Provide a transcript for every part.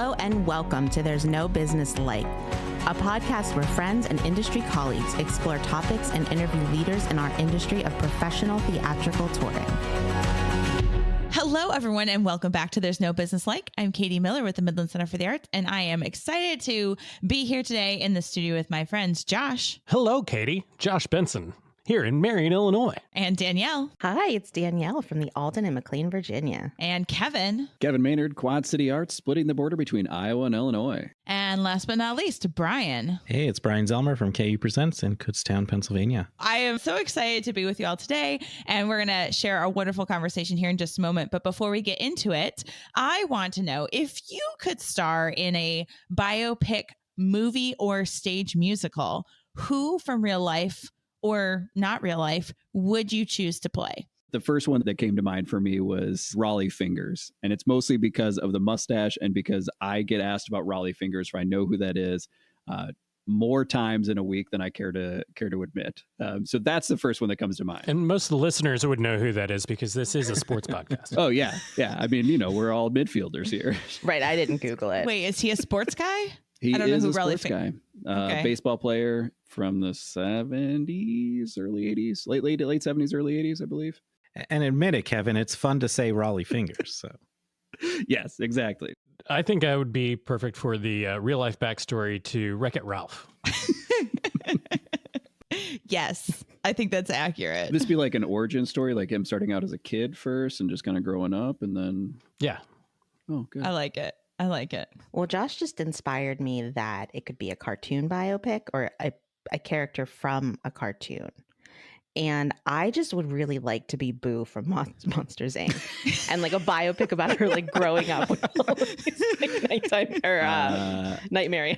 Hello and welcome to There's No Business Like, a podcast where friends and industry colleagues explore topics and interview leaders in our industry of professional theatrical touring. Hello, everyone, and welcome back to There's No Business Like. I'm Katie Miller with the Midland Center for the Arts, and I am excited to be here today in the studio with my friends Josh. Hello, Katie. Josh Benson, here in Marion, Illinois. And Danielle. Hi, it's Danielle from the Alden in McLean, Virginia. And Kevin. Kevin Maynard, Quad City Arts, splitting the border between Iowa and Illinois. And last but not least, Brian. Hey, it's Brian Zelmer from KU Presents in Kutztown, Pennsylvania. I am so excited to be with you all today, and we're going to share a wonderful conversation here in just a moment. But before we get into it, I want to know if you could star in a biopic movie or stage musical, who from real life or not real life would you choose to play? The first one that came to mind for me was Raleigh Fingers. And it's mostly because of the mustache and because I get asked about Raleigh Fingers, for I know who that is more times in a week than I care to admit. So that's the first one that comes to mind. And most of the listeners would know who that is because this is a sports podcast. Oh, yeah. Yeah. I mean, we're all midfielders here. Right. I didn't Google it. Wait, is he a sports guy? He I don't know is who a Raleigh sports guy. Okay. Baseball player from the 70s, early 80s, late 70s, early 80s, I believe. And admit it, Kevin, it's fun to say Raleigh Fingers. So, yes, exactly. I think I would be perfect for the real life backstory to Wreck-It Ralph. Yes, I think that's accurate. This be like an origin story, like him starting out as a kid first and just kind of growing up and then. Yeah. Oh, good. I like it. Well, Josh just inspired me that it could be a cartoon biopic or a character from a cartoon. And I just would really like to be Boo from Monsters, Inc. and like a biopic about her like growing up with all of these like nighttime or nightmare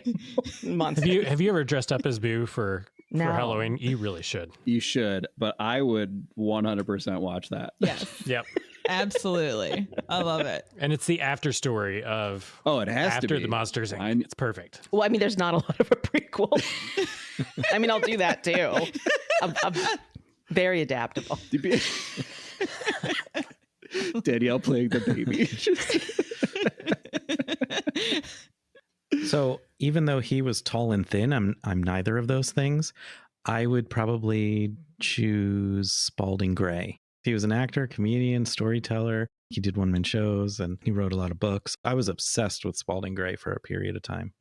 monsters. Have you ever dressed up as Boo for No. Halloween? You really should. You should, but I would 100% watch that. Yes, Yep. absolutely. I love it. And it's the after story of it has to after be. the Monsters Inc. It's perfect. Well, I mean, there's not a lot of a prequel. I mean, I'll do that too. I'm very adaptable. Danielle playing the baby. so even though he was tall and thin, I'm neither of those things. I would probably choose Spalding Gray. He was an actor, comedian, storyteller. He did one-man shows and he wrote a lot of books. I was obsessed with Spalding Gray for a period of time.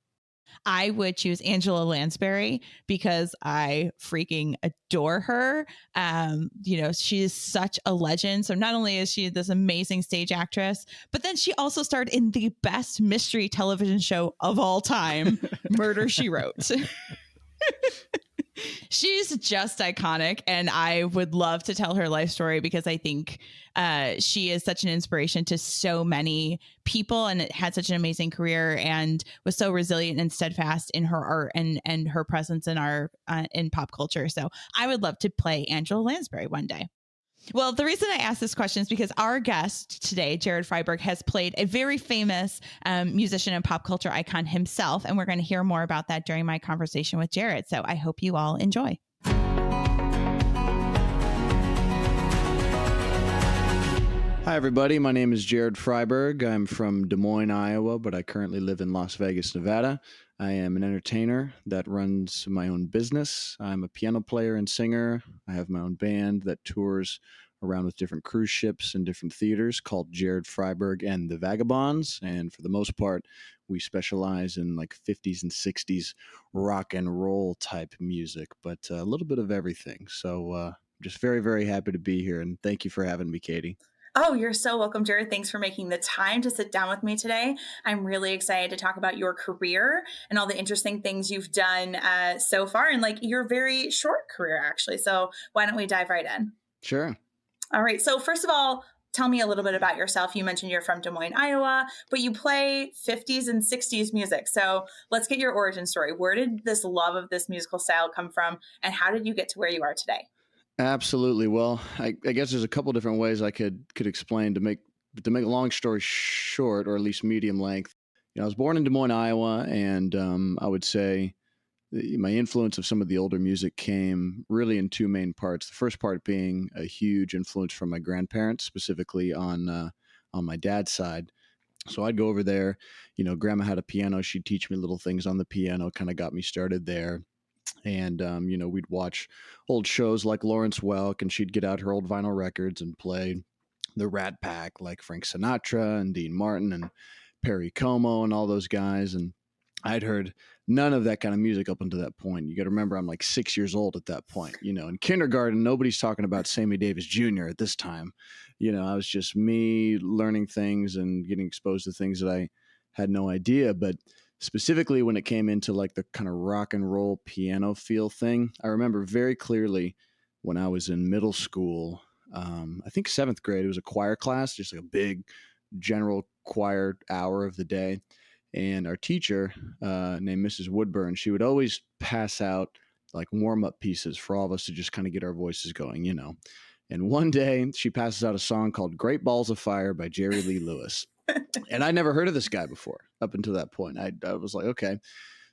I would choose Angela Lansbury because I freaking adore her. She is such a legend. So not only is she this amazing stage actress, but then she also starred in the best mystery television show of all time, Murder, She Wrote. She's just iconic, and I would love to tell her life story because I think she is such an inspiration to so many people and had such an amazing career and was so resilient and steadfast in her art and her presence in our in pop culture. So I would love to play Angela Lansbury one day. Well, the reason I asked this question is because our guest today, Jared Freiburg, has played a very famous musician and pop culture icon himself. And we're going to hear more about that during my conversation with Jared. So I hope you all enjoy. Hi, everybody. My name is Jared Freiburg. I'm from Des Moines, Iowa, but I currently live in Las Vegas, Nevada. I am an entertainer that runs my own business. I'm a piano player and singer. I have my own band that tours around with different cruise ships and different theaters called Jared Freiburg and the Vagabonds. And for the most part, we specialize in like 50s and 60s rock and roll type music, but a little bit of everything. So just very, very happy to be here. And thank you for having me, Katie. Oh, you're so welcome, Jared. Thanks for making the time to sit down with me today. I'm really excited to talk about your career and all the interesting things you've done so far and like your very short career, actually. So why don't we dive right in? Sure. All right. So first of all, tell me a little bit about yourself. You mentioned you're from Des Moines, Iowa, but you play 50s and 60s music. So let's get your origin story. Where did this love of this musical style come from? And how did you get to where you are today? Absolutely. Well, I guess there's a couple different ways I could explain to make a long story short, or at least medium length. I was born in Des Moines, Iowa, and I would say my influence of some of the older music came really in two main parts. The first part being a huge influence from my grandparents, specifically on my dad's side. So I'd go over there, grandma had a piano. She'd teach me little things on the piano, kind of got me started there. And, we'd watch old shows like Lawrence Welk, and she'd get out her old vinyl records and play the Rat Pack, like Frank Sinatra and Dean Martin and Perry Como and all those guys. And I'd heard none of that kind of music up until that point. You got to remember, I'm like 6 years old at that point. In kindergarten, nobody's talking about Sammy Davis Jr. at this time. I was just me learning things and getting exposed to things that I had no idea. But specifically when it came into like the kind of rock and roll piano feel thing, I remember very clearly when I was in middle school, I think 7th grade, it was a choir class, just like a big general choir hour of the day. And our teacher, named Mrs. Woodburn, she would always pass out like warm-up pieces for all of us to just kind of get our voices going, And one day she passes out a song called Great Balls of Fire by Jerry Lee Lewis. And I'd never heard of this guy before up until that point. I was like, okay.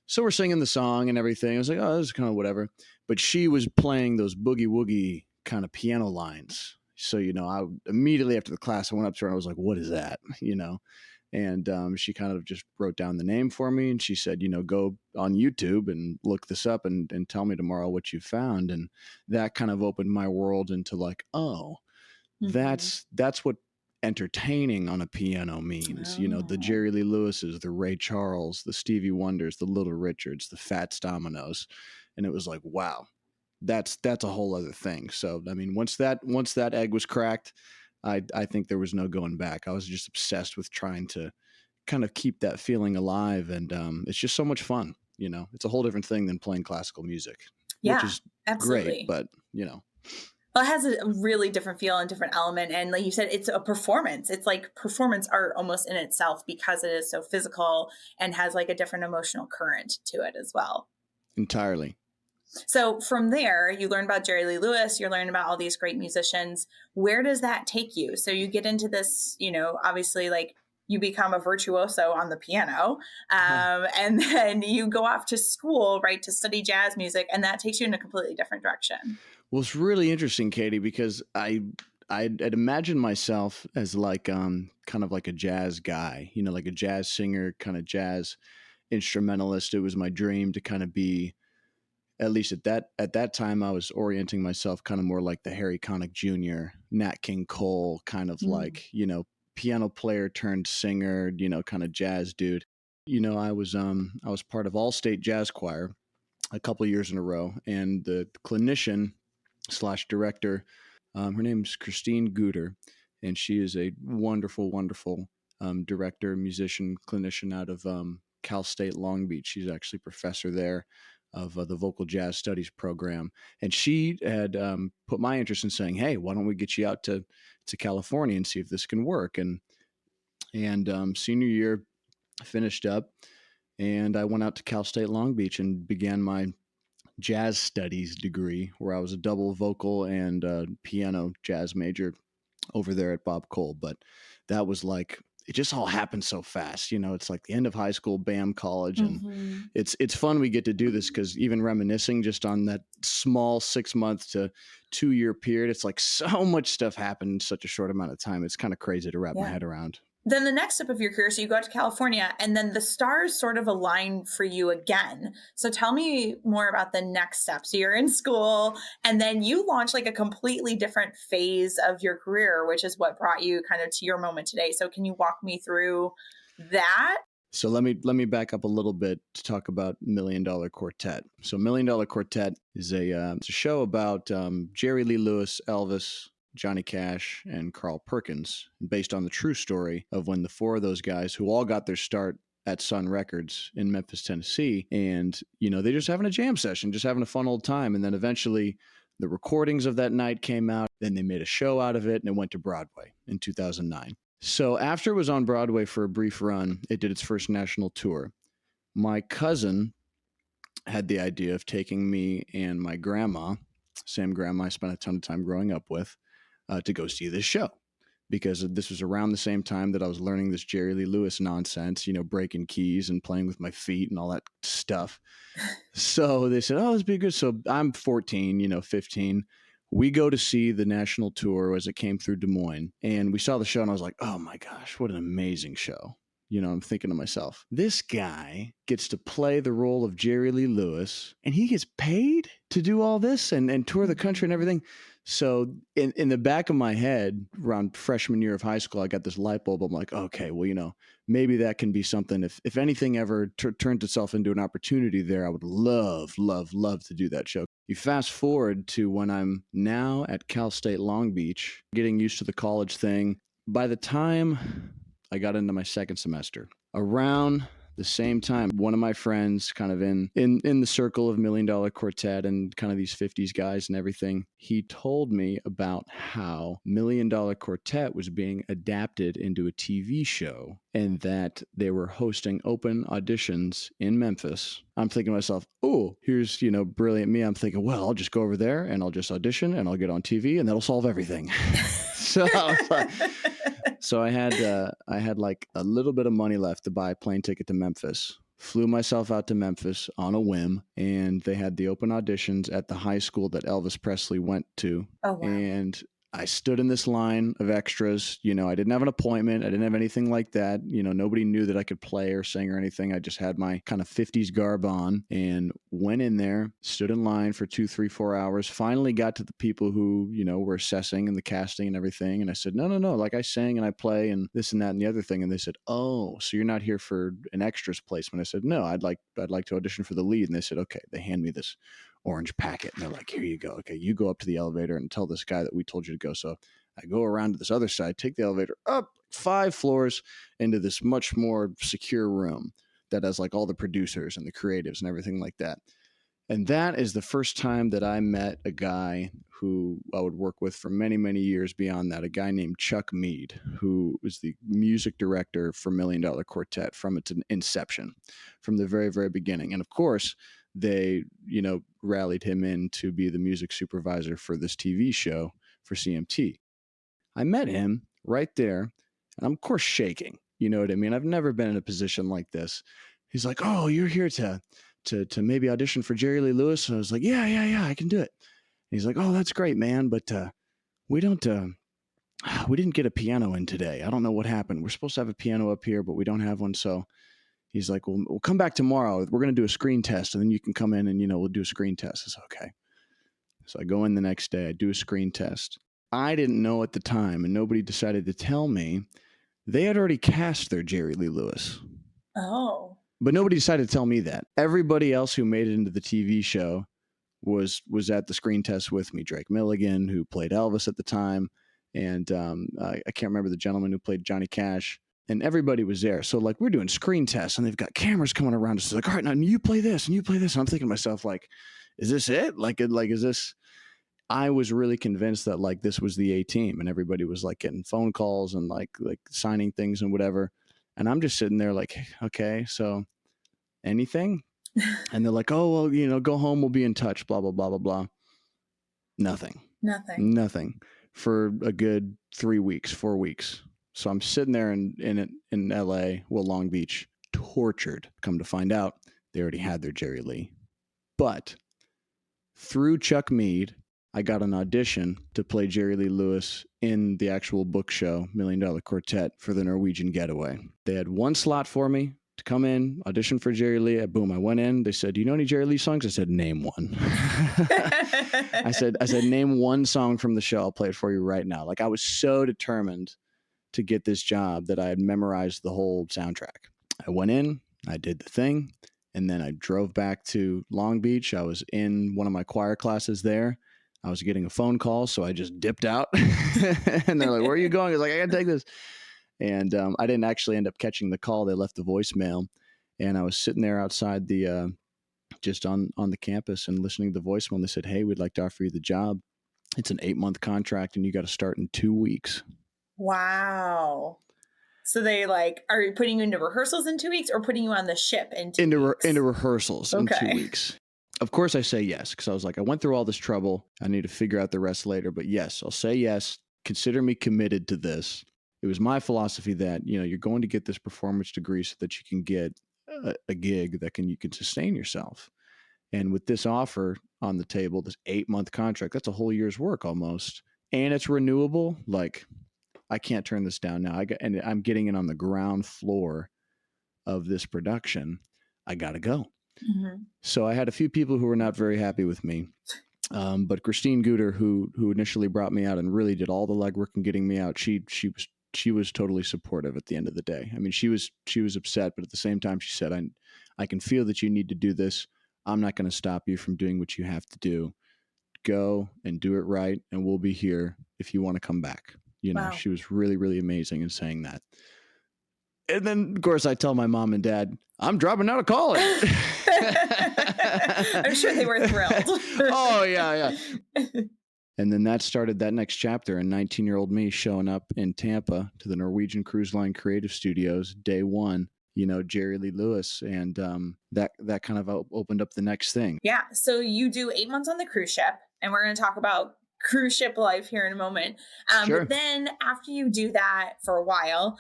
So we're singing the song and everything. I was like, oh, this is kind of whatever. But she was playing those boogie woogie kind of piano lines. So, I immediately after the class, I went up to her and I was like, what is that? And she kind of just wrote down the name for me. And she said, go on YouTube and look this up and tell me tomorrow what you found. And that kind of opened my world into like, oh, that's what entertaining on a piano means. The Jerry Lee Lewises, the Ray Charles, the Stevie Wonders, the Little Richards, the Fats Dominoes. And it was like, wow, that's a whole other thing. So, I mean, once that egg was cracked, I think there was no going back. I was just obsessed with trying to kind of keep that feeling alive. And it's just so much fun. It's a whole different thing than playing classical music, which is absolutely great. But, well, it has a really different feel and different element. And like you said, it's a performance. It's like performance art almost in itself because it is so physical and has like a different emotional current to it as well. Entirely. So from there, you learn about Jerry Lee Lewis, you're learning about all these great musicians. Where does that take you? So you get into this, obviously like you become a virtuoso on the piano. And then you go off to school, right, to study jazz music. And that takes you in a completely different direction. Well, it's really interesting, Katie, because I'd imagine myself as like kind of like a jazz guy, like a jazz singer, kind of jazz instrumentalist. It was my dream to kind of be, at least at that time, I was orienting myself kind of more like the Harry Connick Jr., Nat King Cole, kind of like, piano player turned singer, kind of jazz dude. I was part of All-State Jazz Choir a couple of years in a row, and the clinician / director, her name's Christine Guter, and she is a wonderful, wonderful director, musician, clinician out of Cal State Long Beach. She's actually professor there of the vocal jazz studies program. And she had put my interest in saying, hey, why don't we get you out to California and see if this can work? And senior year finished up, and I went out to Cal State Long Beach and began my jazz studies degree, where I was a double vocal and piano jazz major over there at Bob Cole. But that was like, it just all happened so fast. It's like the end of high school, bam, college. And it's fun we get to do this because even reminiscing just on that small 6-month to 2-year period, it's like so much stuff happened in such a short amount of time. It's kind of crazy to wrap my head around. Then the next step of your career, so you go out to California and then the stars sort of align for you again. So tell me more about the next step. So you're in school and then you launch like a completely different phase of your career, which is what brought you kind of to your moment today. So can you walk me through that? So let me back up a little bit to talk about $1 Million Quartet. So $1 Million Quartet is it's a show about Jerry Lee Lewis, Elvis, Johnny Cash, and Carl Perkins, based on the true story of when the 4 of those guys, who all got their start at Sun Records in Memphis, Tennessee, and they're just having a jam session, just having a fun old time. And then eventually the recordings of that night came out, then they made a show out of it, and it went to Broadway in 2009. So after it was on Broadway for a brief run, it did its first national tour. My cousin had the idea of taking me and my grandma, same grandma I spent a ton of time growing up with, to go see this show, because this was around the same time that I was learning this Jerry Lee Lewis nonsense, breaking keys and playing with my feet and all that stuff. So they said, oh, this would be good. So I'm 14, 15. We go to see the national tour as it came through Des Moines, and we saw the show and I was like, oh my gosh, what an amazing show. I'm thinking to myself, this guy gets to play the role of Jerry Lee Lewis and he gets paid to do all this and tour the country and everything. So in the back of my head, around freshman year of high school, I got this light bulb. I'm like, okay, well, maybe that can be something. If anything ever turns itself into an opportunity there, I would love to do that show. You fast forward to when I'm now at Cal State Long Beach, getting used to the college thing. By the time I got into my second semester, around the same time, one of my friends, kind of in the circle of $1 Million Quartet and kind of these 50s guys and everything, he told me about how $1 Million Quartet was being adapted into a TV show and that they were hosting open auditions in Memphis. I'm thinking to myself, oh, here's, brilliant me. I'm thinking, well, I'll just go over there and I'll just audition and I'll get on TV and that'll solve everything. So I had like a little bit of money left to buy a plane ticket to Memphis. Flew myself out to Memphis on a whim, and they had the open auditions at the high school that Elvis Presley went to. Oh, wow. And I stood in this line of extras. I didn't have an appointment. I didn't have anything like that. Nobody knew that I could play or sing or anything. I just had my kind of 50s garb on and went in there, stood in line for 2, 3, 4 hours, finally got to the people who, were assessing and the casting and everything. And I said, no. Like I sang and I play and this and that and the other thing. And they said, oh, so you're not here for an extras placement. I said, no, I'd like to audition for the lead. And they said, okay. They hand me this orange packet and they're like, here you go. Okay, you go up to the elevator and tell this guy that we told you to go. So I go around to this other side, take the elevator up 5 floors into this much more secure room that has like all the producers and the creatives and everything like that. And that is the first time that I met a guy who I would work with for many, many years beyond that, a guy named Chuck Mead, who was the music director for $1 Million Quartet from its inception, from the very, very beginning. And of course, they, rallied him in to be the music supervisor for this TV show for CMT. I met him right there, and I'm of course shaking. You know what I mean? I've never been in a position like this. He's like, "Oh, you're here to maybe audition for Jerry Lee Lewis?" And I was like, "Yeah, I can do it." And he's like, "Oh, that's great, man, but we didn't get a piano in today. I don't know what happened. We're supposed to have a piano up here, but we don't have one, so." He's like, well, we'll come back tomorrow. We're going to do a screen test, and then you can come in and, we'll do a screen test. I said, okay. So I go in the next day. I do a screen test. I didn't know at the time, and nobody decided to tell me, they had already cast their Jerry Lee Lewis. Oh. But nobody decided to tell me that. Everybody else who made it into the TV show was at the screen test with me. Drake Milligan, who played Elvis at the time, and I can't remember the gentleman who played Johnny Cash. And everybody was there. So like we're doing screen tests and they've got cameras coming around us. It's like, all right, now you play this and you play this. And I'm thinking to myself, like, is this it? Like, is this? I was really convinced that like this was the A team and everybody was like getting phone calls and like signing things and whatever. And I'm just sitting there like, okay, so anything? And they're like, oh, well, go home. We'll be in touch, blah, blah, blah, blah, blah. Nothing for a good 3 weeks, 4 weeks. So I'm sitting there in LA, Long Beach, tortured. Come to find out, they already had their Jerry Lee. But through Chuck Mead, I got an audition to play Jerry Lee Lewis in the actual book show, $1 Million Quartet, for the Norwegian Getaway. They had one slot for me to come in, audition for Jerry Lee. Boom, I went in. They said, do you know any Jerry Lee songs? I said, name one. I said, name one song from the show. I'll play it for you right now. Like I was so determined to get this job that I had memorized the whole soundtrack. I went in, I did the thing, and then I drove back to Long Beach. I was in one of my choir classes there. I was getting a phone call, so I just dipped out. And they're like, where are you going? I was like, I got to take this. And I didn't actually end up catching the call. They left the voicemail, and I was sitting there outside the just on the campus and listening to the voicemail. And they said, hey, we'd like to offer you the job. It's an 8-month contract, and you got to start in 2 weeks. Wow. So they are putting you into rehearsals in 2 weeks or putting you on the ship in 2 weeks? Into rehearsals in 2 weeks. Of course I say yes, because I was like, I went through all this trouble. I need to figure out the rest later. But yes, I'll say yes. Consider me committed to this. It was my philosophy that, you're going to get this performance degree so that you can get a gig that you can sustain yourself. And with this offer on the table, this 8-month contract, that's a whole year's work almost. And it's renewable. Like, I can't turn this down now. I'm getting in on the ground floor of this production, I got to go. Mm-hmm. So I had a few people who were not very happy with me. But Christine Guter, who initially brought me out and really did all the legwork in getting me out, she was totally supportive at the end of the day. I mean, she was upset, but at the same time, she said, I can feel that you need to do this. I'm not going to stop you from doing what you have to do. Go and do it right, and we'll be here if you want to come back. You know, Wow. she was really, really amazing in saying that. And then, of course, I tell my mom and dad, I'm dropping out of college. I'm sure they were thrilled. Oh, yeah. And then that started that next chapter, and 19-year-old me showing up in Tampa to the Norwegian Cruise Line Creative Studios day one, you know, Jerry Lee Lewis. And that kind of opened up the next thing. Yeah. So you do 8 months on the cruise ship, and we're going to talk about cruise ship life here in a moment. Sure. But then after you do that for a while,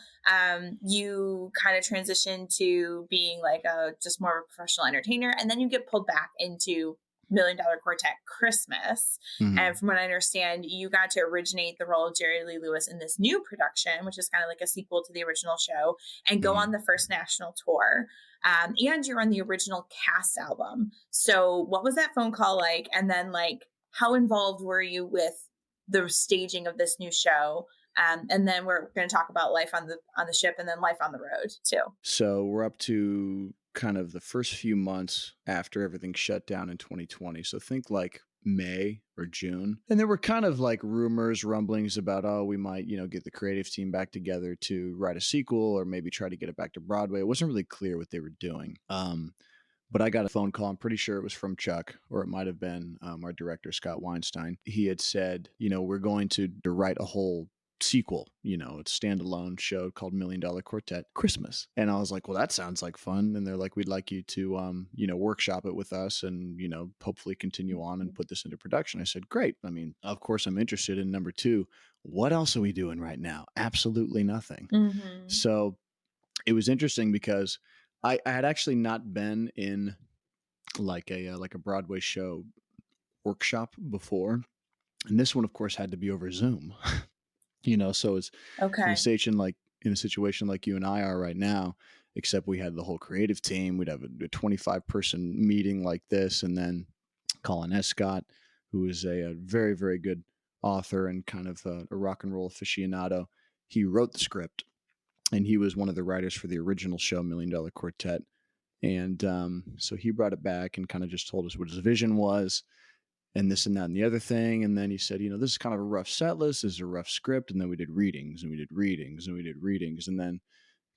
you kind of transition to being like just more of a professional entertainer. And then you get pulled back into $1 Million Quartet Christmas. Mhm. And from what I understand, you got to originate the role of Jerry Lee Lewis in this new production, which is kind of like a sequel to the original show, and go on the first national tour. And you're on the original cast album. So what was that phone call like? And then like, how involved were you with the staging of this new show? And then we're going to talk about life on the ship and then life on the road too. So we're up to kind of the first few months after everything shut down in 2020. So think like May or June. And there were kind of like rumors, rumblings about, oh, we might, you know, get the creative team back together to write a sequel or maybe try to get it back to Broadway. It wasn't really clear what they were doing. But I got a phone call. I'm pretty sure it was from Chuck, or it might have been our director, Scott Weinstein. He had said, you know, we're going to write a whole sequel, you know, it's a standalone show called $1 Million Quartet Christmas. And I was like, well, that sounds like fun. And they're like, we'd like you to, you know, workshop it with us and, you know, hopefully continue on and put this into production. I said, great. I mean, of course, I'm interested in number two. What else are we doing right now? Absolutely nothing. Mm-hmm. So it was interesting because I had actually not been in like a Broadway show workshop before. And this one, of course, had to be over Zoom. You know, so it's Okay. in a situation like you and I are right now, except we had the whole creative team. We'd have a 25-person meeting like this. And then Colin Escott, who is a very, very good author and kind of a rock and roll aficionado, he wrote the script. And he was one of the writers for the original show, $1 Million Quartet. And so he brought it back and kind of just told us what his vision was and this and that and the other thing. And then he said, you know, this is kind of a rough set list. This is a rough script. And then we did readings and we did readings and we did readings and then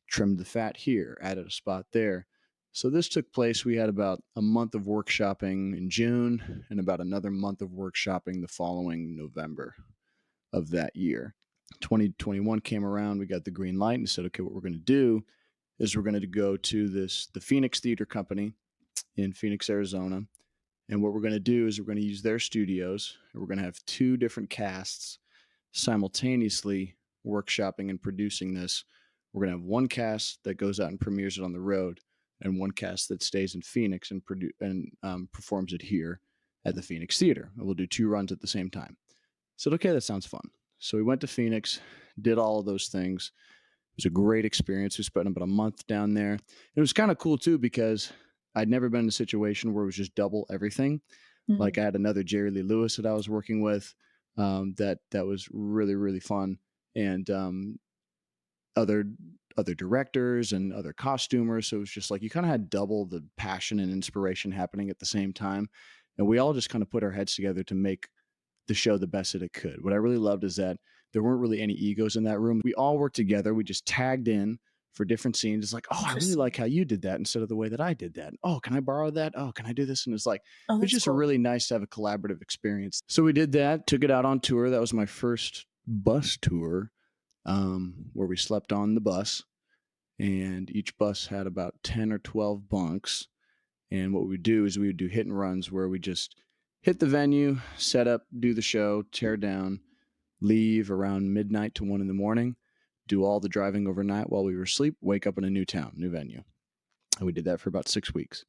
trimmed the fat here, added a spot there. So this took place. We had about a month of workshopping in June and about another month of workshopping the following November of that year. 2021 came around, we got the green light and said, okay, what we're going to do is we're going to go to the Phoenix Theater Company in Phoenix, Arizona. And what we're going to do is we're going to use their studios. And we're going to have two different casts simultaneously workshopping and producing this. We're going to have one cast that goes out and premieres it on the road and one cast that stays in Phoenix and performs it here at the Phoenix Theater. And we'll do two runs at the same time. I said, okay, that sounds fun. So we went to Phoenix, did all of those things. It was a great experience. We spent about a month down there. It was kind of cool too, because I'd never been in a situation where it was just double everything. Mm-hmm. Like I had another Jerry Lee Lewis that I was working with that was really, really fun. And other directors and other costumers. So it was just like you kind of had double the passion and inspiration happening at the same time. And we all just kind of put our heads together to make the show the best that it could. What I really loved is that there weren't really any egos in that room. We all worked together. We just tagged in for different scenes. It's like, oh, I really like how you did that instead of the way that I did that. Oh, can I borrow that? Oh, can I do this? And it's like, it was just really nice to have a collaborative experience. So we did that, took it out on tour. That was my first bus tour where we slept on the bus. And each bus had about 10 or 12 bunks. And what we would do is we would do hit and runs where we just hit the venue, set up, do the show, tear down, leave around midnight to 1 a.m, do all the driving overnight while we were asleep, wake up in a new town, new venue. And we did that for about 6 weeks.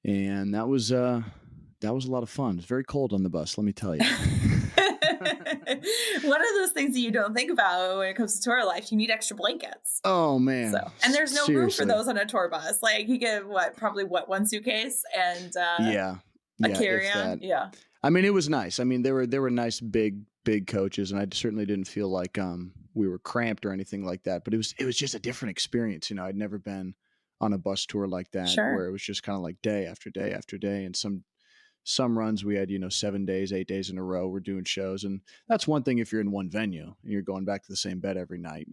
And that was a lot of fun. It was very cold on the bus, let me tell you. One of those things that you don't think about when it comes to tour life, you need extra blankets. Oh man. So, and there's no room for those on a tour bus. Like you get probably one suitcase and yeah, a if carry-on. that. Yeah. I mean, it was nice. I mean, there were nice big coaches, and I certainly didn't feel like we were cramped or anything like that. But it was just a different experience. You know, I'd never been on a bus tour like that, Sure. where it was just kind of like day after day after day, and some runs we had, 7 days, 8 days in a row, we're doing shows. And that's one thing if you're in one venue and you're going back to the same bed every night,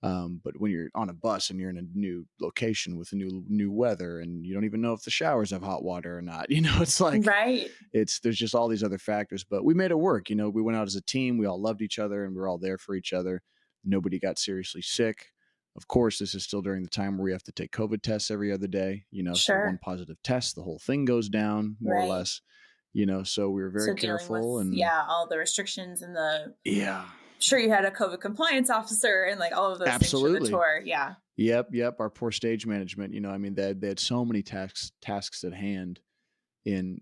but when you're on a bus and you're in a new location with new weather and you don't even know if the showers have hot water or not, it's like, right. There's just all these other factors, but we made it work. We went out as a team, we all loved each other and we were all there for each other. Nobody got seriously sick. Of course, this is still during the time where we have to take COVID tests every other day, Sure. So one positive test, the whole thing goes down more or less, so we were very careful with, and all the restrictions and yeah. Sure, you had a COVID compliance officer and like all of those things for the tour. Yeah. Yep. Our poor stage management, I mean, they had so many tasks at hand in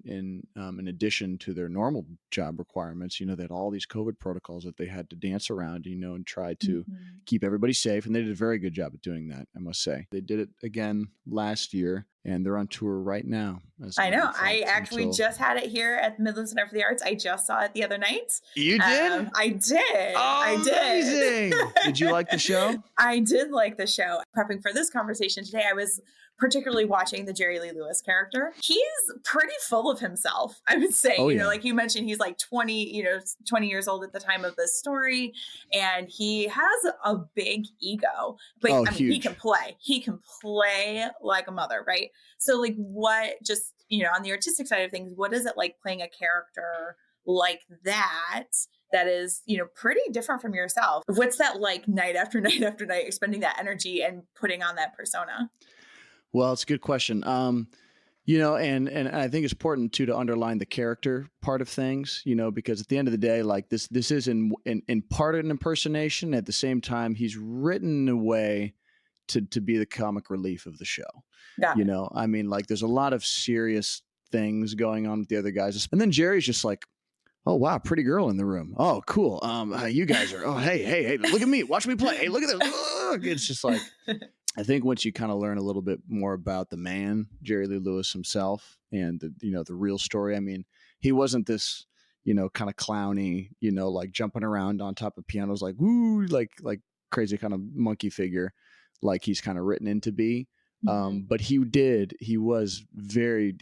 addition to their normal job requirements. They had all these COVID protocols that they had to dance around, and try to keep everybody safe. And they did a very good job at doing that, I must say. They did it again last year, and they're on tour right now. I know. I actually just had it here at the Midland Center for the Arts. I just saw it the other night. You did? I did. Oh, I did. Amazing. Did you like the show? I did like the show. Prepping for this conversation today, I was particularly watching the Jerry Lee Lewis character. He's pretty full of himself, I would say. Oh, yeah. Like you mentioned, he's like 20 years old at the time of this story. And he has a big ego, but I mean, huge. He can play like a mother, right? So like what just, on the artistic side of things, what is it like playing a character like that is, pretty different from yourself? What's that like night after night after night, expending that energy and putting on that persona? Well, it's a good question. And I think it's important too to underline the character part of things, because at the end of the day, like this is in part an impersonation. At the same time, he's written in a way to be the comic relief of the show. I mean, like there's a lot of serious things going on with the other guys, and then Jerry's just like, oh wow, pretty girl in the room. Oh cool. You guys are. Oh hey, look at me, watch me play. Hey, look at this. It's just like. I think once you kind of learn a little bit more about the man, Jerry Lee Lewis himself, and the real story. I mean, he wasn't this, kind of clowny, like jumping around on top of pianos, like woo, like crazy kind of monkey figure, like he's kind of written in to be. But he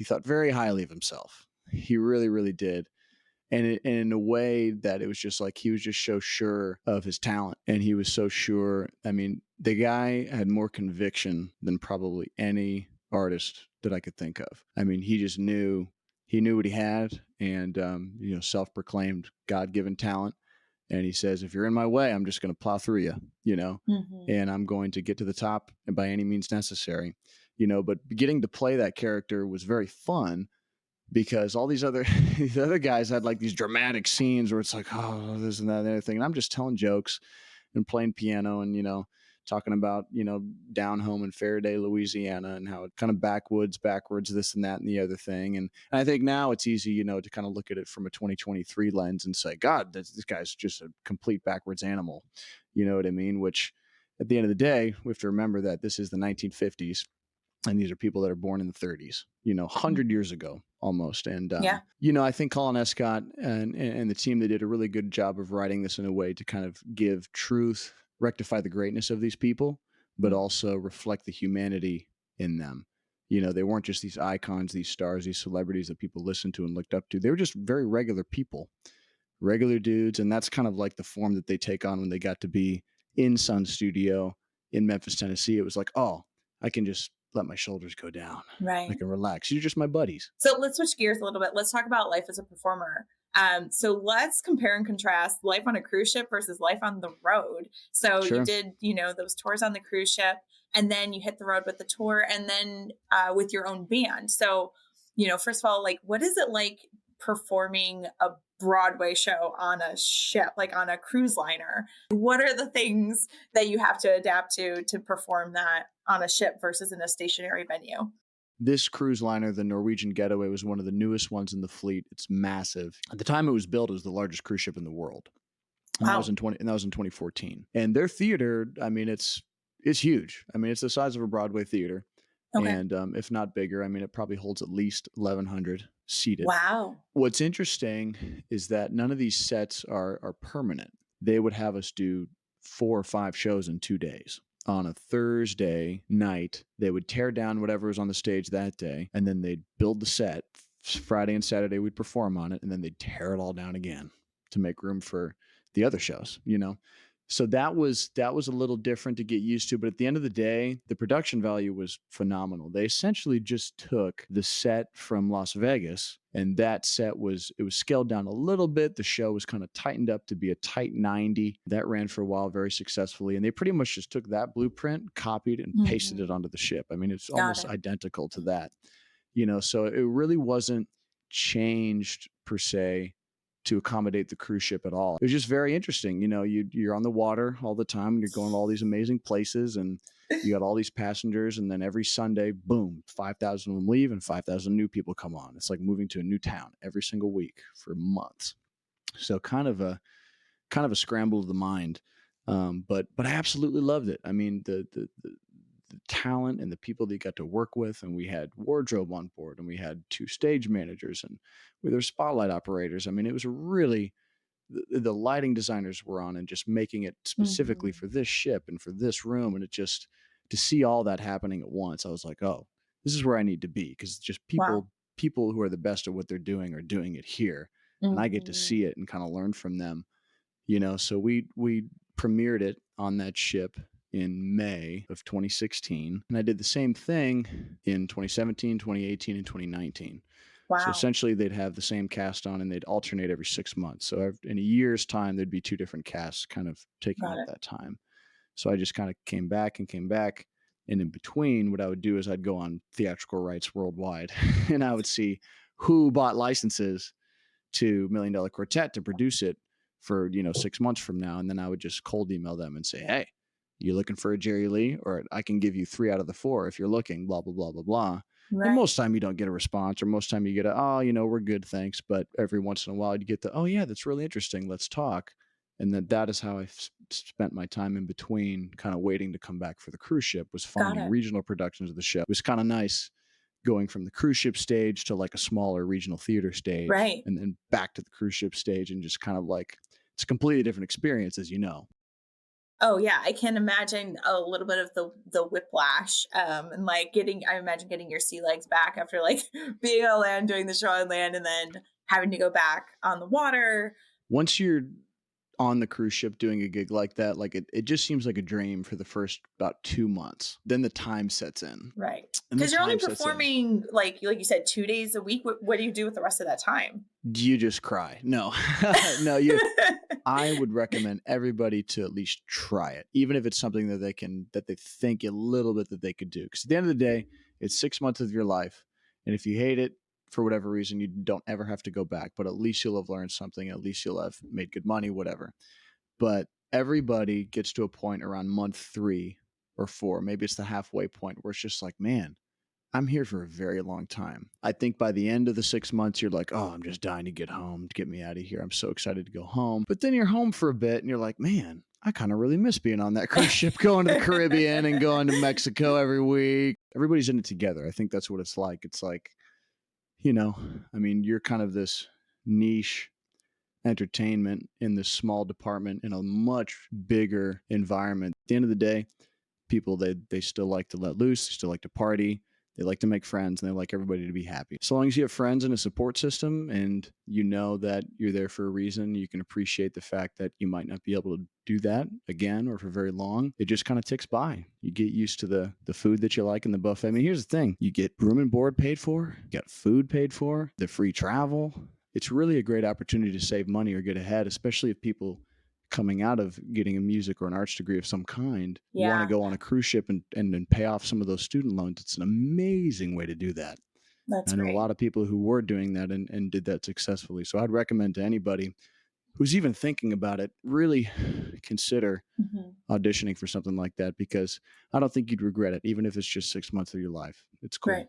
thought very highly of himself. He really, really did. And in a way that it was just like he was just so sure of his talent, and he was so sure. I mean, the guy had more conviction than probably any artist that I could think of. I mean, he just knew what he had, and self-proclaimed God-given talent. And he says, if you're in my way, I'm just going to plow through you, and I'm going to get to the top by any means necessary, But getting to play that character was very fun. Because all these other guys had like these dramatic scenes where it's like, oh, this and that and the other thing. And I'm just telling jokes and playing piano and, talking about, down home in Faraday, Louisiana, and how it kind of backwards, this and that and the other thing. And I think now it's easy, to kind of look at it from a 2023 lens and say, God, this guy's just a complete backwards animal. You know what I mean? Which at the end of the day, we have to remember that this is the 1950s. And these are people that are born in the 30s, 100 years ago almost. And, I think Colin Escott and the team, they did a really good job of writing this in a way to kind of give truth, rectify the greatness of these people, but also reflect the humanity in them. They weren't just these icons, these stars, these celebrities that people listened to and looked up to. They were just very regular people, regular dudes. And that's kind of like the form that they take on when they got to be in Sun Studio in Memphis, Tennessee. It was like, oh, I can just let my shoulders go down. Right. I can relax. You're just my buddies. So let's switch gears a little bit. Let's talk about life as a performer. So let's compare and contrast life on a cruise ship versus life on the road. So Sure. You did, those tours on the cruise ship, and then you hit the road with the tour, and then with your own band. So, first of all, like, what is it like performing a Broadway show on a ship, like on a cruise liner? What are the things that you have to adapt to perform that on a ship versus in a stationary venue? This cruise liner, the Norwegian Getaway, was one of the newest ones in the fleet. It's massive. At the time it was built, it was the largest cruise ship in the world. And Wow. that was in 2014. And their theater, I mean, it's huge. I mean, it's the size of a Broadway theater. Okay. And if not bigger, I mean, it probably holds at least 1,100 seated. Wow. What's interesting is that none of these sets are permanent. They would have us do 4 or 5 shows in 2 days. On a Thursday night, they would tear down whatever was on the stage that day, and then they'd build the set. Friday and Saturday, we'd perform on it, and then they'd tear it all down again to make room for the other shows, you know? So that was a little different to get used to. But at the end of the day, the production value was phenomenal. They essentially just took the set from Las Vegas, and that set was scaled down a little bit. The show was kind of tightened up to be a tight 90. That ran for a while very successfully. And they pretty much just took that blueprint, copied, and pasted it onto the ship. I mean, it's almost identical to that. You know, so it really wasn't changed per se to accommodate the cruise ship at all. It was just very interesting. You know, you're on the water all the time, and you're going to all these amazing places, and you got all these passengers, and then every Sunday, boom, 5,000 of them leave and 5,000 new people come on. It's like moving to a new town every single week for months. So kind of a scramble of the mind. But I absolutely loved it. I mean, the talent and the people that you got to work with, and we had wardrobe on board, and we had 2 stage managers, and we were spotlight operators. I mean, it was really the lighting designers were on and just making it specifically for this ship and for this room, and it just to see all that happening at once, I was like, oh, this is where I need to be, because just people who are the best at what they're doing are doing it here, and I get to see it and kind of learn from them, you know. So we premiered it on that ship in May of 2016. And I did the same thing in 2017, 2018, and 2019. Wow. So essentially they'd have the same cast on, and they'd alternate every 6 months. So in a year's time, there'd be 2 different casts kind of taking up that time. So I just kind of came back. And in between, what I would do is I'd go on theatrical rights worldwide, and I would see who bought licenses to $1 Million Quartet to produce it for, 6 months from now. And then I would just cold email them and say, hey, you looking for a Jerry Lee? Or I can give you 3 out of the 4 if you're looking, blah, blah, blah, blah, blah. Right. And most time you don't get a response, or most time you get we're good, thanks. But every once in a while you get oh yeah, that's really interesting, let's talk. And that is how I spent my time in between, kind of waiting to come back for the cruise ship, was finding regional productions of the show. It was kind of nice going from the cruise ship stage to like a smaller regional theater stage, right? And then back to the cruise ship stage, and just kind of like, it's a completely different experience, as you know. Oh yeah, I can imagine a little bit of the whiplash, and like I imagine getting your sea legs back after like being on land, doing the show on land, and then having to go back on the water. Once you're on the cruise ship doing a gig like that, like it just seems like a dream for the first about 2 months. Then the time sets in. Right. Because you're only performing, like you said, 2 days a week. What do you do with the rest of that time? You just cry. No, no, I would recommend everybody to at least try it, even if it's something that they think a little bit that they could do. Because at the end of the day, it's 6 months of your life. And if you hate it, for whatever reason, you don't ever have to go back, but at least you'll have learned something. At least you'll have made good money, whatever. But everybody gets to a point around month 3 or 4. Maybe it's the halfway point where it's just like, man, I'm here for a very long time. I think by the end of the 6 months, you're like, oh, I'm just dying to get home, to get me out of here. I'm so excited to go home. But then you're home for a bit and you're like, man, I kind of really miss being on that cruise ship, going to the Caribbean and going to Mexico every week. Everybody's in it together. I think that's what it's like. It's like, I mean, you're kind of this niche entertainment in this small department in a much bigger environment. At the end of the day, people, they still like to let loose. They still like to party. They like to make friends, and they like everybody to be happy. So long as you have friends and a support system, and you know that you're there for a reason, you can appreciate the fact that you might not be able to do that again or for very long. It just kind of ticks by. You get used to the food that you like in the buffet. I mean, here's the thing. You get room and board paid for, you got food paid for, the free travel. It's really a great opportunity to save money or get ahead, especially if people coming out of getting a music or an arts degree of some kind want to go on a cruise ship and pay off some of those student loans. It's an amazing way to do that. I know a lot of people who were doing that and did that successfully. So I'd recommend to anybody who's even thinking about it, really consider auditioning for something like that, because I don't think you'd regret it, even if it's just 6 months of your life. It's cool. Right.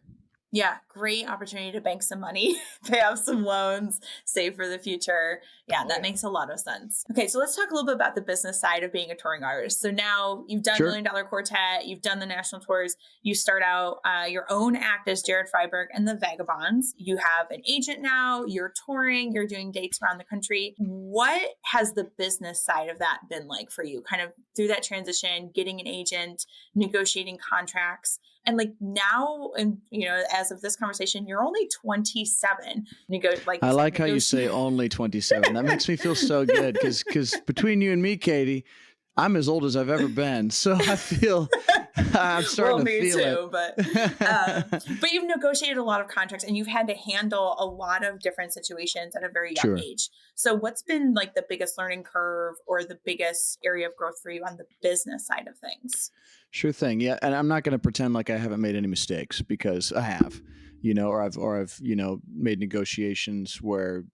Yeah, great opportunity to bank some money, pay off some loans, save for the future. Yeah, that makes a lot of sense. Okay, so let's talk a little bit about the business side of being a touring artist. So now you've done Sure. Million Dollar Quartet, you've done the national tours, you start out your own act as Jared Freiberg and the Vagabonds. You have an agent now, you're touring, you're doing dates around the country. What has the business side of that been like for you? Kind of through that transition, getting an agent, negotiating contracts. And like now, and as of this conversation, you're only 27. I like how you say only 27. That makes me feel so good because between you and me, Katie, I'm as old as I've ever been. So I feel I'm starting to feel too, it. But you've negotiated a lot of contracts and you've had to handle a lot of different situations at a very young age. So what's been like the biggest learning curve or the biggest area of growth for you on the business side of things? Sure thing. Yeah. And I'm not going to pretend like I haven't made any mistakes, because I have, or I've made negotiations where,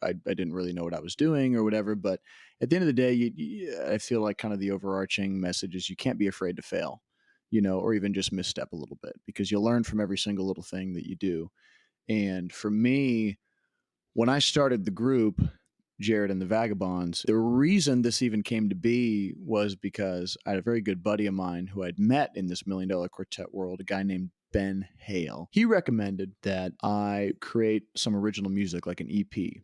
I didn't really know what I was doing or whatever. But at the end of the day, I feel like kind of the overarching message is you can't be afraid to fail, or even just misstep a little bit, because you'll learn from every single little thing that you do. And for me, when I started the group, Jared and the Vagabonds, the reason this even came to be was because I had a very good buddy of mine who I'd met in this $1 Million Quartet world, a guy named Ben Hale. He recommended that I create some original music, like an EP,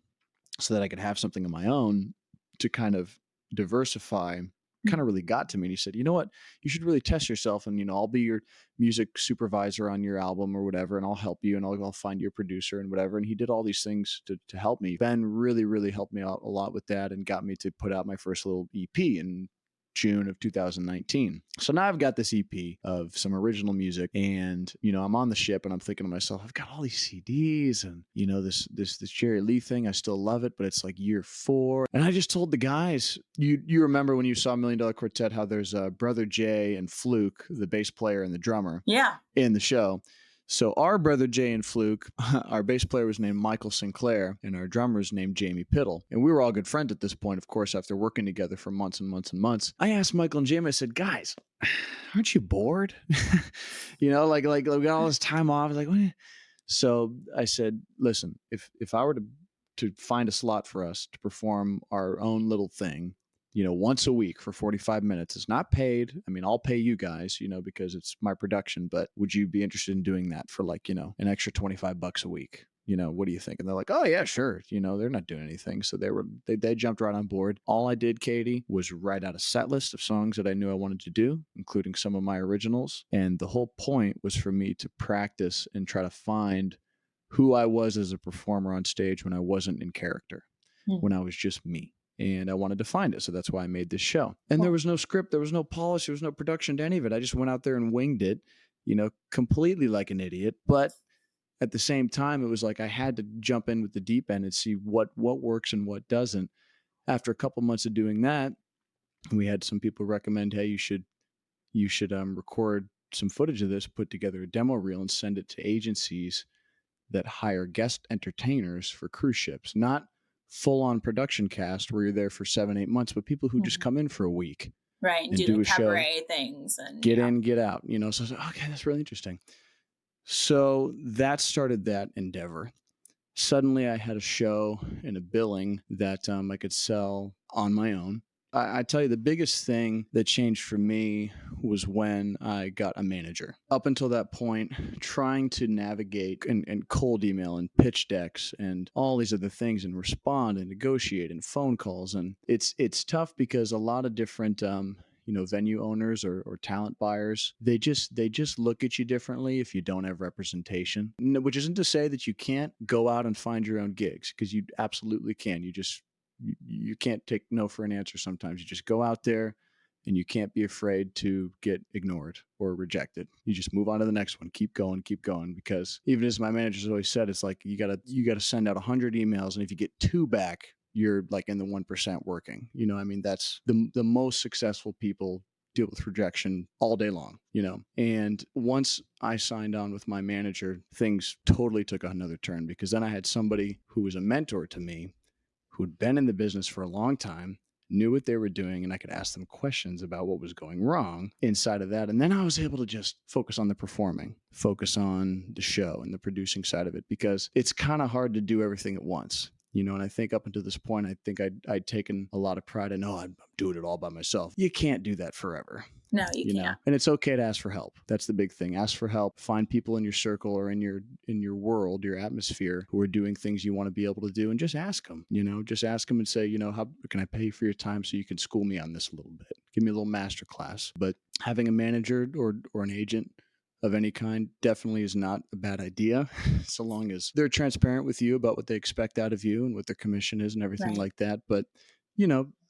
so that I could have something of my own to kind of diversify. Kind of really got to me. And he said, you know what, you should really test yourself, and I'll be your music supervisor on your album or whatever, and I'll help you, and I'll find you a producer and whatever. And he did all these things to help me. Ben really helped me out a lot with that and got me to put out my first little EP in June of 2019. So now I've got this EP of some original music, and I'm on the ship, and I'm thinking to myself, I've got all these CDs, and this Jerry Lee thing, I still love it, but it's like year 4. And I just told the guys, you remember when you saw $1 Million Quartet, how there's Brother Jay and Fluke, the bass player and the drummer, in the show. So our Brother Jay and Fluke, our bass player was named Michael Sinclair, and our drummer was named Jamie Piddle. And we were all good friends at this point, of course, after working together for months and months and months. I asked Michael and Jamie, I said, guys, aren't you bored? Like we got all this time off. Like, what? So I said, listen, if I were to find a slot for us to perform our own little thing, once a week for 45 minutes. It's not paid. I mean, I'll pay you guys, because it's my production, but would you be interested in doing that for like, an extra $25 a week? What do you think? And they're like, oh yeah, sure. They're not doing anything. So they jumped right on board. All I did, Katie, was write out a set list of songs that I knew I wanted to do, including some of my originals. And the whole point was for me to practice and try to find who I was as a performer on stage when I wasn't in character, when I was just me. And I wanted to find it. So that's why I made this show. And there was no script. There was no polish. There was no production to any of it. I just went out there and winged it, completely like an idiot. But at the same time, it was like I had to jump in with the deep end and see what works and what doesn't. After a couple months of doing that, we had some people recommend, hey, you should record some footage of this, put together a demo reel, and send it to agencies that hire guest entertainers for cruise ships. Not full-on production cast where you're there for 7-8 months, but people who just come in for a week, right, and do cabaret things and get in, get out. So I was like, okay, that's really interesting. So that started that endeavor. Suddenly, I had a show and a billing that I could sell on my own. I tell you, the biggest thing that changed for me was when I got a manager. Up until that point, trying to navigate and cold email and pitch decks and all these other things and respond and negotiate and phone calls. And it's tough because a lot of different venue owners or talent buyers, they just look at you differently if you don't have representation. Which isn't to say that you can't go out and find your own gigs, because you absolutely can. You can't take no for an answer sometimes. You just go out there and you can't be afraid to get ignored or rejected. You just move on to the next one. Keep going, because even as my manager's always said, it's like you gotta send out 100 emails, and if you get 2 back, you're like in the 1% working. That's the most successful people deal with rejection all day long, And once I signed on with my manager, things totally took another turn, because then I had somebody who was a mentor to me, who'd been in the business for a long time knew what they were doing, and I could ask them questions about what was going wrong inside of that. And then I was able to just focus on the performing, focus on the show and the producing side of it, because it's kind of hard to do everything at once. And I think up until this point, I think I'd taken a lot of pride in, I'm doing it all by myself. You can't do that forever. No, you can't. And it's okay to ask for help. That's the big thing. Ask for help. Find people in your circle or in your world, your atmosphere, who are doing things you want to be able to do, and just ask them. Just ask them and say, how can I pay for your time so you can school me on this a little bit? Give me a little master class. But having a manager or an agent of any kind definitely is not a bad idea, so long as they're transparent with you about what they expect out of you and what their commission is and everything like that. But,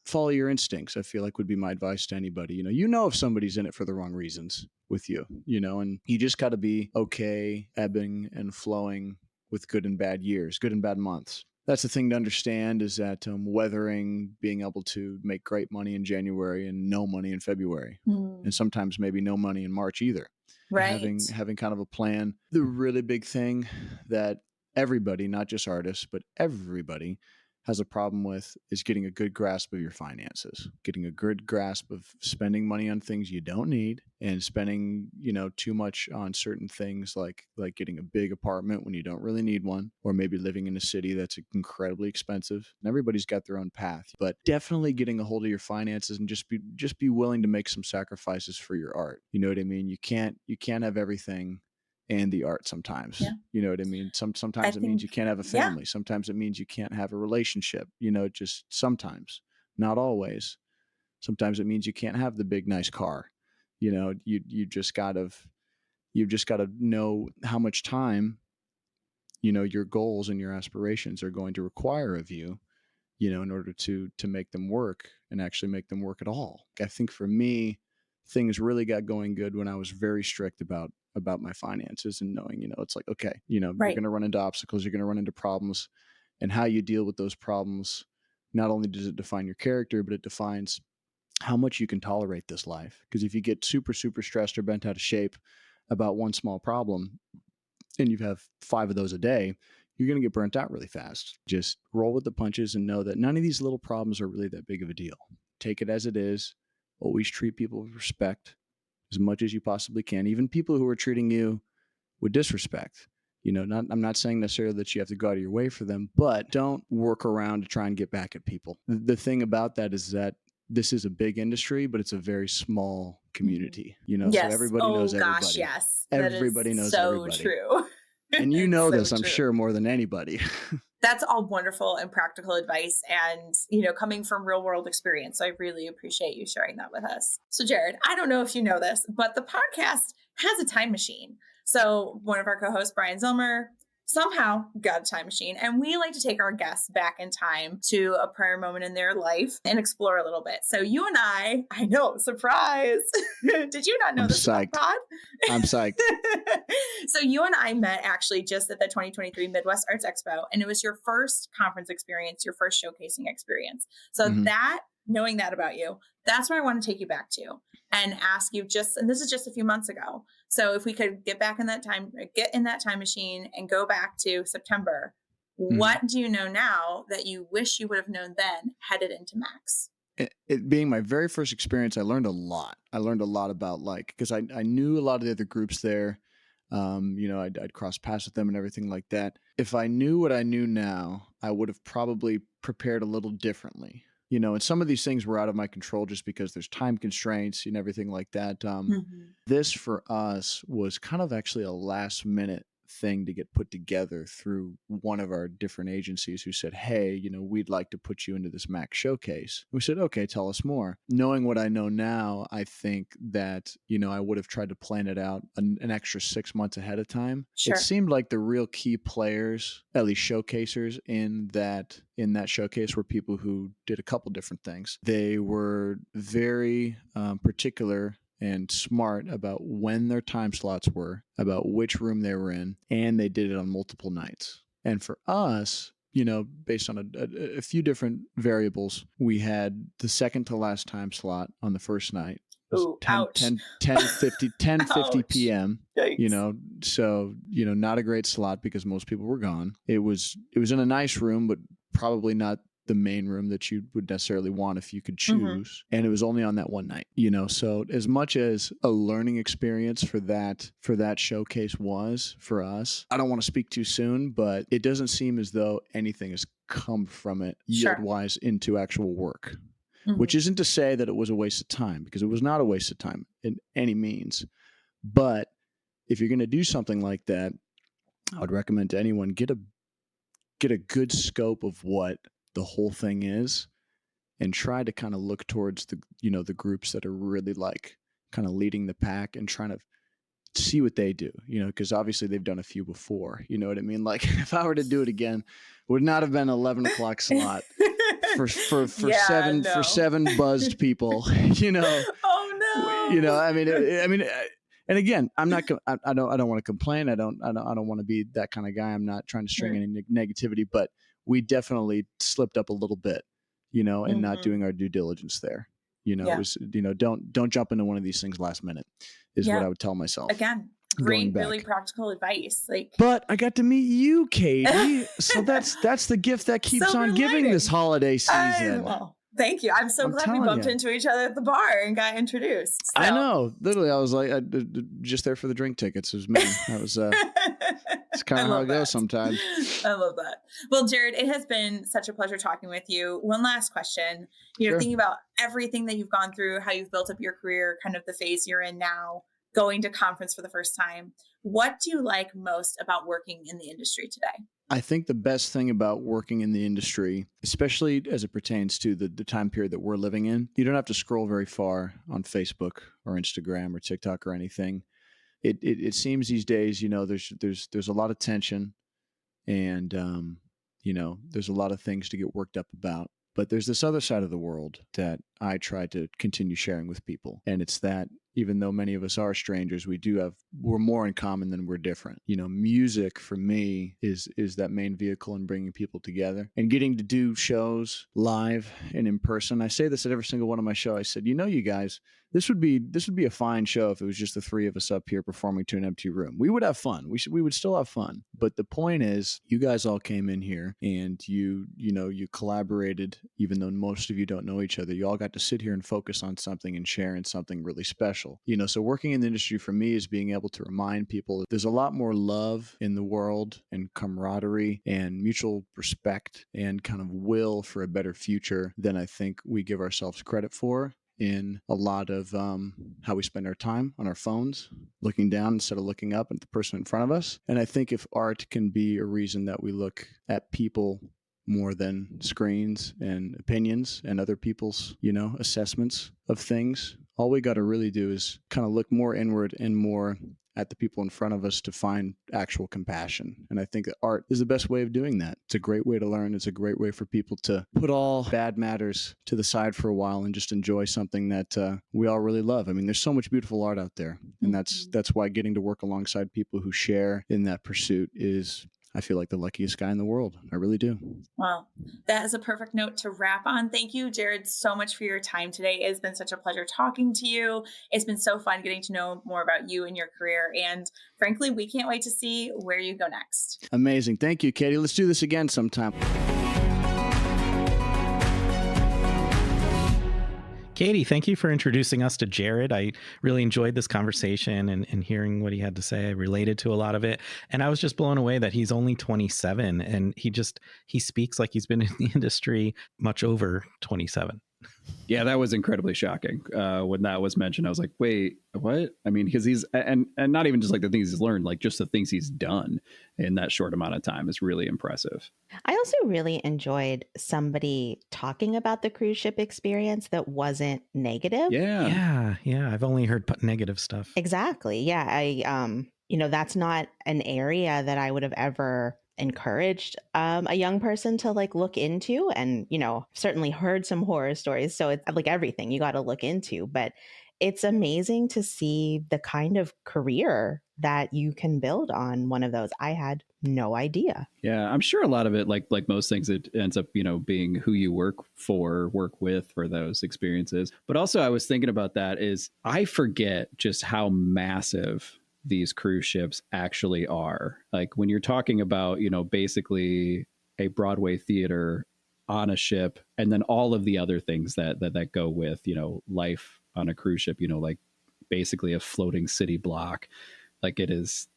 follow your instincts, I feel like would be my advice to anybody. If somebody's in it for the wrong reasons with you, and you just got to be okay ebbing and flowing with good and bad years, good and bad months. That's the thing to understand, is that weathering, being able to make great money in January and no money in February, and sometimes maybe no money in March either. Right. Having kind of a plan. The really big thing that everybody, not just artists, but everybody has a problem with is getting a good grasp of your finances, getting a good grasp of spending money on things you don't need, and spending, too much on certain things like getting a big apartment when you don't really need one, or maybe living in a city that's incredibly expensive. And everybody's got their own path, but definitely getting a hold of your finances and just be willing to make some sacrifices for your art. You know what I mean? You can't have everything and the art sometimes. Yeah. You know what I mean? Sometimes it means you can't have a family. Yeah. Sometimes it means you can't have a relationship, just sometimes, not always. Sometimes it means you can't have the big, nice car. You've just got to know how much time, your goals and your aspirations are going to require of you, in order to make them work and actually make them work at all. I think for me, things really got going good when I was very strict about my finances and knowing, it's like, okay, you're going to run into obstacles, you're going to run into problems, and how you deal with those problems. Not only does it define your character, but it defines how much you can tolerate this life. Because if you get super, super stressed or bent out of shape about one small problem, and you have 5 of those a day, you're going to get burnt out really fast. Just roll with the punches and know that none of these little problems are really that big of a deal. Take it as it is. Always treat people with respect as much as you possibly can, even people who are treating you with disrespect. I'm not saying necessarily that you have to go out of your way for them, but don't work around to try and get back at people. The thing about that is that this is a big industry, but it's a very small community. Yes. So everybody knows everybody. Gosh, yes. Everybody knows everybody. So true. And so this, I'm sure, more than anybody. That's all wonderful and practical advice, and, coming from real world experience. So I really appreciate you sharing that with us. So Jared, I don't know if you know this, but the podcast has a time machine. So one of our co-hosts, Brian Zilmer, somehow got a time machine, and we like to take our guests back in time to a prior moment in their life and explore a little bit. So you and I know, surprise. Did you not know I'm this psyched. about Pod? I'm psyched. So you and I met actually just at the 2023 Midwest Arts Expo, and it was your first conference experience, your first showcasing experience. So knowing that about you, that's where I want to take you back to and ask you and this is just a few months ago. So if we could get in that time machine and go back to September, what do you know now that you wish you would have known then headed into Max? It being my very first experience, I learned a lot. I learned a lot about because I knew a lot of the other groups there. I'd cross paths with them and everything like that. If I knew what I knew now, I would have probably prepared a little differently. And some of these things were out of my control just because there's time constraints and everything like that. This for us was kind of actually a last minute thing to get put together through one of our different agencies who said, hey, we'd like to put you into this Max showcase. We said, okay, tell us more. Knowing what I know now, I think that, I would have tried to plan it out an extra 6 months ahead of time. Sure. It seemed like the real key players, at least showcasers in that showcase, were people who did a couple different things. They were very particular and smart about when their time slots were, about which room they were in, and they did it on multiple nights. And for us, based on a few different variables, we had the second to last time slot on the first night. Ooh, 10:50 p.m. Yikes. So not a great slot because most people were gone. It was in a nice room, but probably not the main room that you would necessarily want if you could choose. And it was only on that one night, you know. So as much as a learning experience for that showcase was for us, I don't want to speak too soon, but it doesn't seem as though anything has come from it yield wise into actual work. Which isn't to say that it was a waste of time, because it was not a waste of time in any means. But if you're going to do something like that, I would recommend to anyone get a good scope of what the whole thing is, and try to kind of look towards the groups that are really like kind of leading the pack and trying to see what they do, because obviously they've done a few before. You know what I mean? Like if I were to do it again, it would not have been 11 o'clock slot for seven buzzed people, Oh no. I mean, and again, I don't want to complain. I don't want to be that kind of guy. I'm not trying to string any negativity, but we definitely slipped up a little bit, and not doing our due diligence there. It was, don't jump into one of these things last minute is what I would tell myself. Again, great, really practical advice. But I got to meet you, Katie. So that's the gift that keeps on giving this holiday season. Well, thank you. I'm so glad we bumped into each other at the bar and got introduced. So. I know. Literally, I was like, just there for the drink tickets. It was me. That was. It's kind of how it goes sometimes. I love that. Well, Jared, it has been such a pleasure talking with you. One last question. Thinking about everything that you've gone through, how you've built up your career, kind of the phase you're in now, going to conference for the first time. What do you like most about working in the industry today? I think the best thing about working in the industry, especially as it pertains to the time period that we're living in, you don't have to scroll very far on Facebook or Instagram or TikTok or anything. It seems these days, there's a lot of tension, and there's a lot of things to get worked up about. But there's this other side of the world that I try to continue sharing with people, and it's that even though many of us are strangers, we're more in common than we're different. Music for me is that main vehicle in bringing people together and getting to do shows live and in person. I say this at every single one of my shows. I said, you guys, this would be a fine show if it was just the three of us up here performing to an empty room. We would have fun. We would still have fun. But the point is, you guys all came in here and you collaborated, even though most of you don't know each other. You all got to sit here and focus on something and share in something really special. So working in the industry for me is being able to remind people there's a lot more love in the world, and camaraderie and mutual respect and kind of will for a better future than I think we give ourselves credit for in a lot of how we spend our time on our phones, looking down instead of looking up at the person in front of us. And I think if art can be a reason that we look at people more than screens and opinions and other people's, assessments of things, all we got to really do is kind of look more inward and more at the people in front of us to find actual compassion. And I think that art is the best way of doing that. It's a great way to learn. It's a great way for people to put all bad matters to the side for a while and just enjoy something that we all really love. I mean, there's so much beautiful art out there. And that's why getting to work alongside people who share in that pursuit is, I feel like, the luckiest guy in the world. I really do. Well, that is a perfect note to wrap on. Thank you, Jared, so much for your time today. It's been such a pleasure talking to you. It's been so fun getting to know more about you and your career. And frankly, we can't wait to see where you go next. Amazing. Thank you, Katie. Let's do this again sometime. Katie, thank you for introducing us to Jared. I really enjoyed this conversation and hearing what he had to say. I related to a lot of it. And I was just blown away that he's only 27 and he speaks like he's been in the industry much over 27. Yeah, that was incredibly shocking. When that was mentioned, I was like, wait, what? I mean, because he's, and not even just like the things he's learned, like just the things he's done in that short amount of time is really impressive. I also really enjoyed somebody talking about the cruise ship experience that wasn't negative. Yeah. I've only heard negative stuff. Exactly. Yeah. That's not an area that I would have ever encouraged a young person to look into, and certainly heard some horror stories, so it's like everything you got to look into. But it's amazing to see the kind of career that you can build on one of those. I had no idea. Yeah, I'm sure a lot of it, like most things, it ends up being who you work with for those experiences. But also I was thinking about that is I forget just how massive these cruise ships actually are. Like when you're talking about, basically a Broadway theater on a ship, and then all of the other things that go with, life on a cruise ship, like basically a floating city block. Like, it is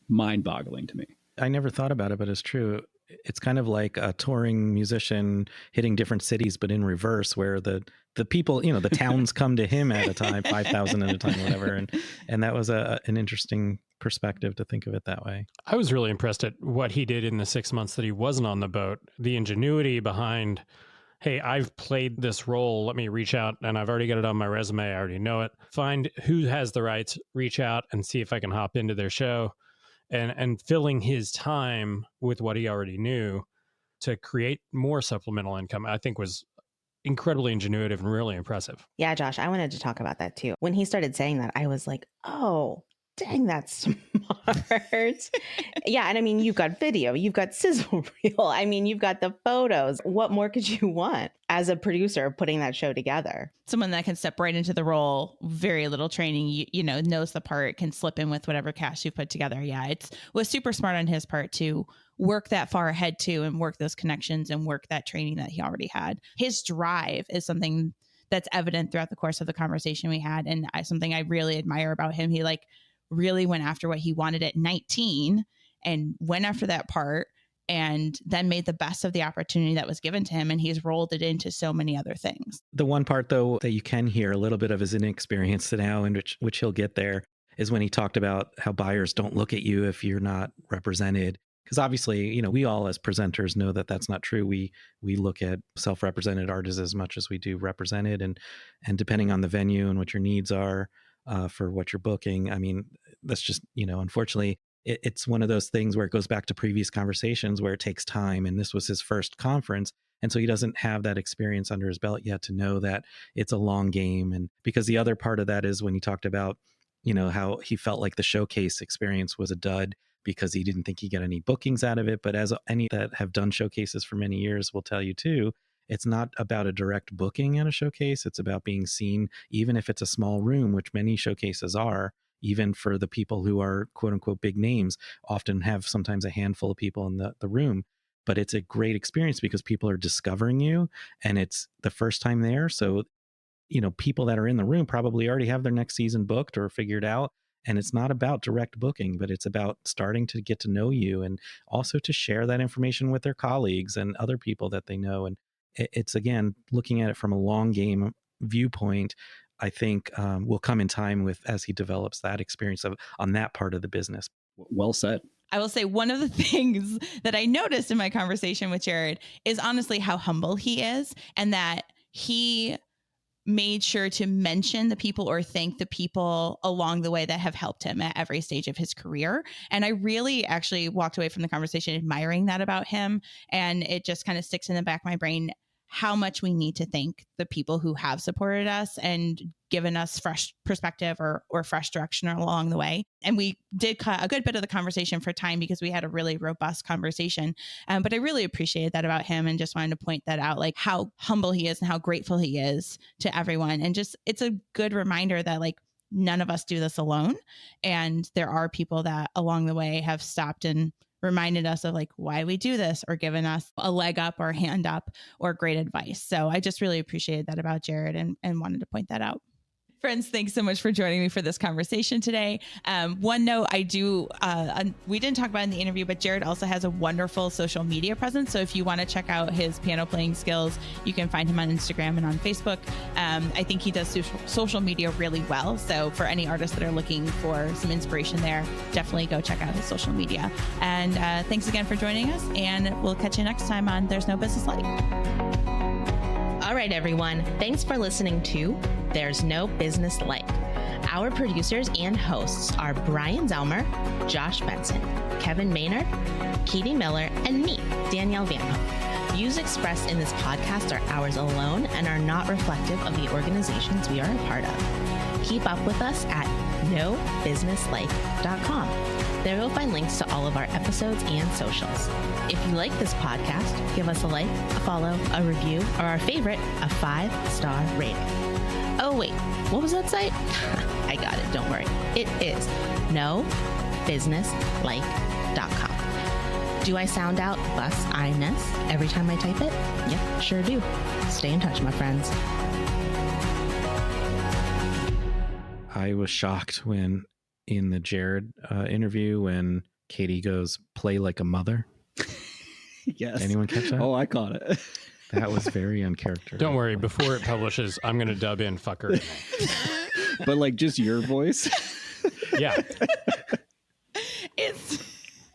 mind-boggling to me. I never thought about it, but it's true. It's kind of like a touring musician hitting different cities, but in reverse, where the people, the towns come to him at a time, 5,000 at a time, whatever. And that was an interesting perspective to think of it that way. I was really impressed at what he did in the 6 months that he wasn't on the boat. The ingenuity behind, hey, I've played this role. Let me reach out, and I've already got it on my resume. I already know it. Find who has the rights, reach out and see if I can hop into their show. And filling his time with what he already knew to create more supplemental income, I think was incredibly ingenuitive and really impressive. Yeah, Josh, I wanted to talk about that too. When he started saying that, I was like, oh, dang, that's smart. Yeah. And I mean, you've got video, you've got sizzle reel. I mean, you've got the photos. What more could you want as a producer putting that show together? Someone that can step right into the role, very little training, knows the part, can slip in with whatever cast you put together. Yeah, was super smart on his part to work that far ahead too, and work those connections and work that training that he already had. His drive is something that's evident throughout the course of the conversation we had, and something I really admire about him. He really went after what he wanted at 19 and went after that part, and then made the best of the opportunity that was given to him. And he's rolled it into so many other things. The one part, though, that you can hear a little bit of his inexperience now, and which he'll get there, is when he talked about how buyers don't look at you if you're not represented. Because obviously, we all as presenters know that that's not true. We look at self-represented artists as much as we do represented. And depending on the venue and what your needs are for what you're booking, I mean, that's just, unfortunately, it's one of those things where it goes back to previous conversations where it takes time. And this was his first conference. And so he doesn't have that experience under his belt yet to know that it's a long game. And because the other part of that is when he talked about, how he felt like the showcase experience was a dud because he didn't think he'd get any bookings out of it. But as any that have done showcases for many years will tell you too, it's not about a direct booking at a showcase. It's about being seen, even if it's a small room, which many showcases are. Even for the people who are quote unquote big names, often have sometimes a handful of people in the room. But it's a great experience because people are discovering you and it's the first time there. So, people that are in the room probably already have their next season booked or figured out. And it's not about direct booking, but it's about starting to get to know you and also to share that information with their colleagues and other people that they know. And it's, again, looking at it from a long game viewpoint, I think will come in time as he develops that experience on that part of the business. Well said. I will say one of the things that I noticed in my conversation with Jared is honestly how humble he is, and that he made sure to mention the people or thank the people along the way that have helped him at every stage of his career. And I really actually walked away from the conversation admiring that about him. And it just kind of sticks in the back of my brain how much we need to thank the people who have supported us and given us fresh perspective or fresh direction along the way. And we did cut a good bit of the conversation for time because we had a really robust conversation. But I really appreciated that about him and just wanted to point that out, like how humble he is and how grateful he is to everyone. And just, it's a good reminder that none of us do this alone. And there are people that along the way have stopped and reminded us of why we do this or given us a leg up or a hand up or great advice. So I just really appreciated that about Jared and wanted to point that out. Friends, thanks so much for joining me for this conversation today. One note we didn't talk about in the interview, but Jared also has a wonderful social media presence. So if you want to check out his piano playing skills, you can find him on Instagram and on Facebook. I think he does social media really well. So for any artists that are looking for some inspiration there, definitely go check out his social media. And thanks again for joining us. And we'll catch you next time on There's No Business Like. All right, everyone. Thanks for listening to There's No Business Like. Our producers and hosts are Brian Zelmer, Josh Benson, Kevin Maynard, Katie Miller, and me, Danielle Van Hook. Views expressed in this podcast are ours alone and are not reflective of the organizations we are a part of. Keep up with us at nobusinesslike.com. There you'll find links to all of our episodes and socials. If you like this podcast, give us a like, a follow, a review, or our favorite, a 5-star rating. Oh wait, what was that site? I got it, don't worry. It is nobusinesslike.com. Do I sound out bus-I-ness every time I type it? Yep, sure do. Stay in touch, my friends. I was shocked when in the Jared interview when Katie goes, play like a mother. Yes. Anyone catch that? Oh, I caught it. That was very uncharacteristic. Don't worry, before it publishes, I'm going to dub in fucker. But like just your voice. Yeah. It's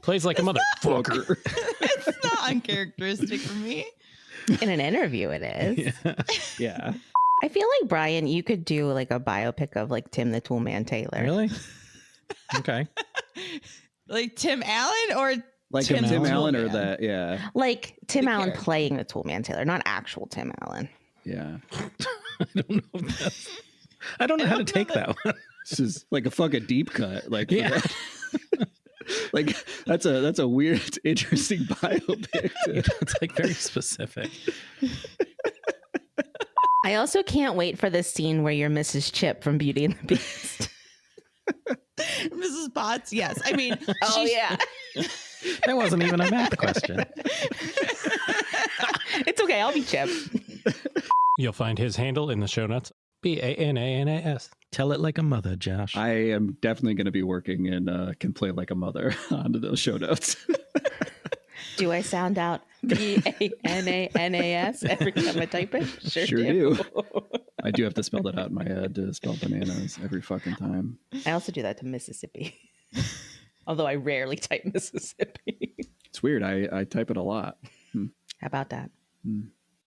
Plays like a motherfucker. it's not uncharacteristic for me. In an interview, it is. Yeah. I feel like, Brian, you could do like a biopic of like Tim the Toolman Taylor. Really? Okay. Like Tim Allen or Like Tim Tim Allen or Toolman? that. Yeah. Like Tim The Allen character. playing the Toolman Taylor, not actual Tim Allen. Yeah. I don't know if that's, I don't know how to take that one. This is like a fucking deep cut. Like, Yeah. like that's a weird, interesting biopic. It's like very specific. I also can't wait for the scene where you're Mrs. Chip from Beauty and the Beast. Mrs. Potts. Yes, I mean, Oh, yeah. That wasn't even a math question. It's okay. I'll be Chip. You'll find his handle in the show notes. BANANAS. Tell it like a mother, Josh. I am definitely going to be working in Can Play Like a Mother onto those show notes. Do I sound out BANANAS every time I type it? Sure do. I do have to spell that out in my head to spell bananas every fucking time. I also do that to Mississippi. Although I rarely type Mississippi. It's weird. I type it a lot. How about that? Hmm.